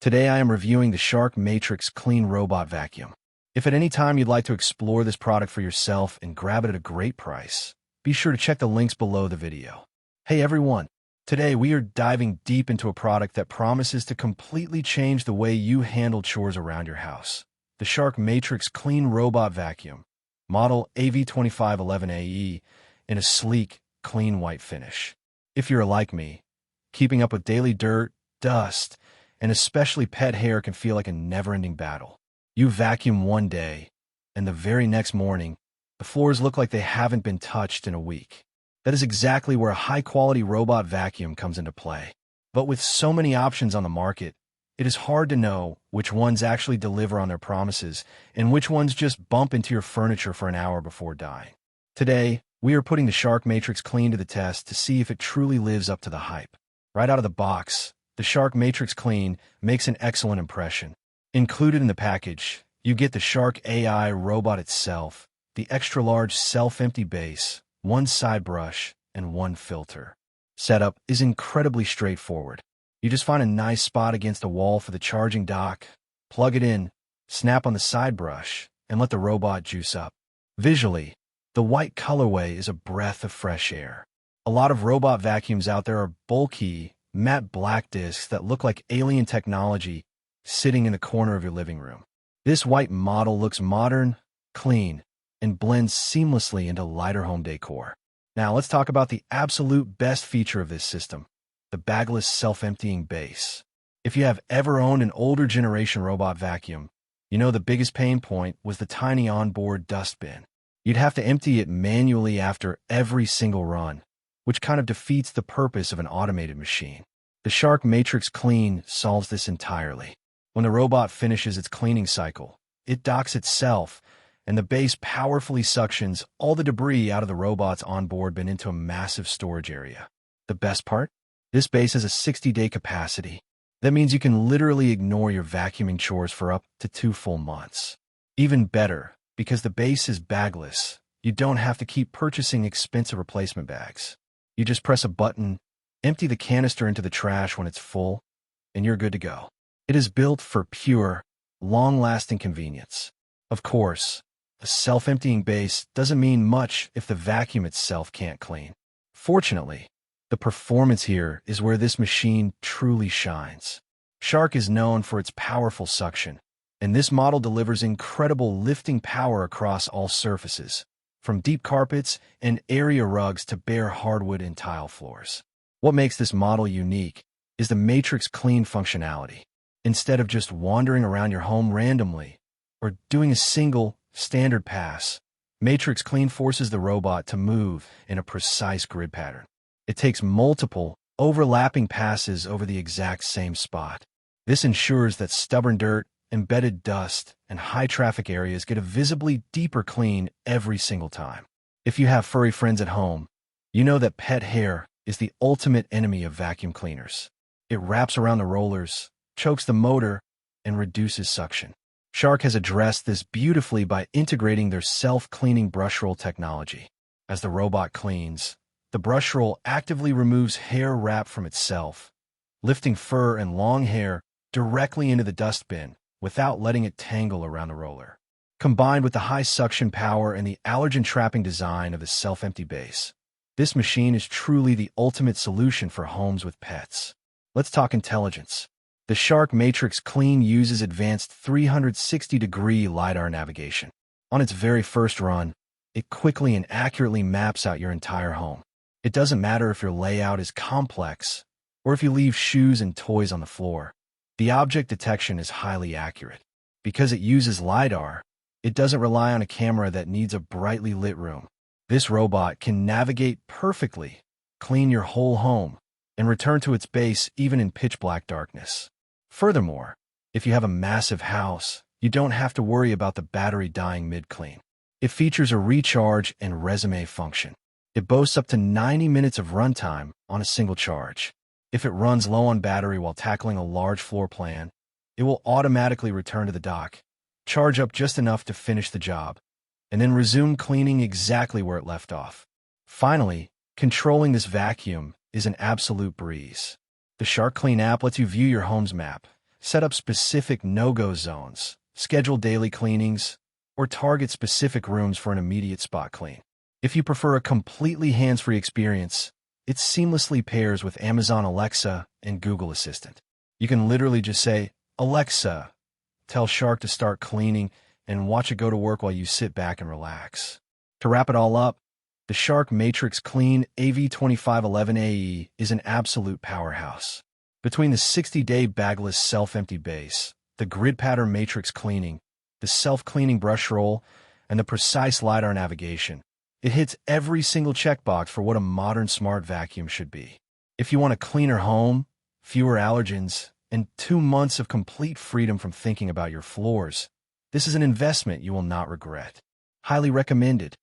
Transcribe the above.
Today I am reviewing the Shark Matrix Clean Robot Vacuum. If at any time you'd like to explore this product for yourself and grab it at a great price, be sure to check the links below the video. Hey everyone, today we are diving deep into a product that promises to completely change the way you handle chores around your house. The Shark Matrix Clean Robot Vacuum, model AV2511AE, in a sleek, clean white finish. If you're like me, keeping up with daily dirt, dust, and especially pet hair can feel like a never-ending battle. You vacuum one day, and the very next morning, the floors look like they haven't been touched in a week. That is exactly where a high-quality robot vacuum comes into play. But with so many options on the market, it is hard to know which ones actually deliver on their promises and which ones just bump into your furniture for an hour before dying. Today, we are putting the Shark Matrix Clean to the test to see if it truly lives up to the hype. Right out of the box, the Shark Matrix Clean makes an excellent impression. Included in the package, you get the Shark AI robot itself, the extra-large self-empty base, one side brush, and one filter. Setup is incredibly straightforward. You just find a nice spot against the wall for the charging dock, plug it in, snap on the side brush, and let the robot juice up. Visually, the white colorway is a breath of fresh air. A lot of robot vacuums out there are bulky, matte black discs that look like alien technology sitting in the corner of your living room. This white model looks modern, clean, and blends seamlessly into lighter home decor. Now let's talk about the absolute best feature of this system, the bagless self-emptying base. If you have ever owned an older generation robot vacuum, you know the biggest pain point was the tiny onboard dustbin. You'd have to empty it manually after every single run, which kind of defeats the purpose of an automated machine. The Shark Matrix Clean solves this entirely. When the robot finishes its cleaning cycle, it docks itself, and the base powerfully suctions all the debris out of the robot's onboard bin into a massive storage area. The best part? This base has a 60-day capacity. That means you can literally ignore your vacuuming chores for up to 2 full months. Even better, because the base is bagless, you don't have to keep purchasing expensive replacement bags. You just press a button, empty the canister into the trash when it's full, and you're good to go. It is built for pure, long-lasting convenience. Of course, a self-emptying base doesn't mean much if the vacuum itself can't clean. Fortunately, the performance here is where this machine truly shines. Shark is known for its powerful suction, and this model delivers incredible lifting power across all surfaces, from deep carpets and area rugs to bare hardwood and tile floors. What makes this model unique is the Matrix Clean functionality. Instead of just wandering around your home randomly or doing a single, standard pass, Matrix Clean forces the robot to move in a precise grid pattern. It takes multiple, overlapping passes over the exact same spot. This ensures that stubborn dirt, embedded dust, and high-traffic areas get a visibly deeper clean every single time. If you have furry friends at home, you know that pet hair is the ultimate enemy of vacuum cleaners. It wraps around the rollers, chokes the motor, and reduces suction. Shark has addressed this beautifully by integrating their self-cleaning brushroll technology. As the robot cleans, the brushroll actively removes hair wrap from itself, lifting fur and long hair directly into the dustbin without letting it tangle around the roller. Combined with the high suction power and the allergen-trapping design of the self-empty base, this machine is truly the ultimate solution for homes with pets. Let's talk intelligence. The Shark Matrix Clean uses advanced 360-degree LiDAR navigation. On its very first run, it quickly and accurately maps out your entire home. It doesn't matter if your layout is complex or if you leave shoes and toys on the floor. The object detection is highly accurate. Because it uses LiDAR, it doesn't rely on a camera that needs a brightly lit room. This robot can navigate perfectly, clean your whole home, and return to its base even in pitch-black darkness. Furthermore, if you have a massive house, you don't have to worry about the battery dying mid-clean. It features a recharge and resume function. It boasts up to 90 minutes of runtime on a single charge. If it runs low on battery while tackling a large floor plan, it will automatically return to the dock, charge up just enough to finish the job, and then resume cleaning exactly where it left off. Finally, controlling this vacuum is an absolute breeze. The Shark Clean app lets you view your home's map, Set up specific no-go zones, schedule daily cleanings, or target specific rooms for an immediate spot clean. If you prefer a completely hands-free experience, it seamlessly pairs with Amazon Alexa and Google Assistant. You can literally just say, "Alexa, tell Shark to start cleaning," and watch it go to work while you sit back and relax. To wrap it all up, the Shark Matrix Clean AV2511AE is an absolute powerhouse. Between the 60-day bagless self-empty base, the grid pattern matrix cleaning, the self-cleaning brush roll, and the precise LiDAR navigation, it hits every single checkbox for what a modern smart vacuum should be. If you want a cleaner home, fewer allergens, and 2 months of complete freedom from thinking about your floors, this is an investment you will not regret. Highly recommended.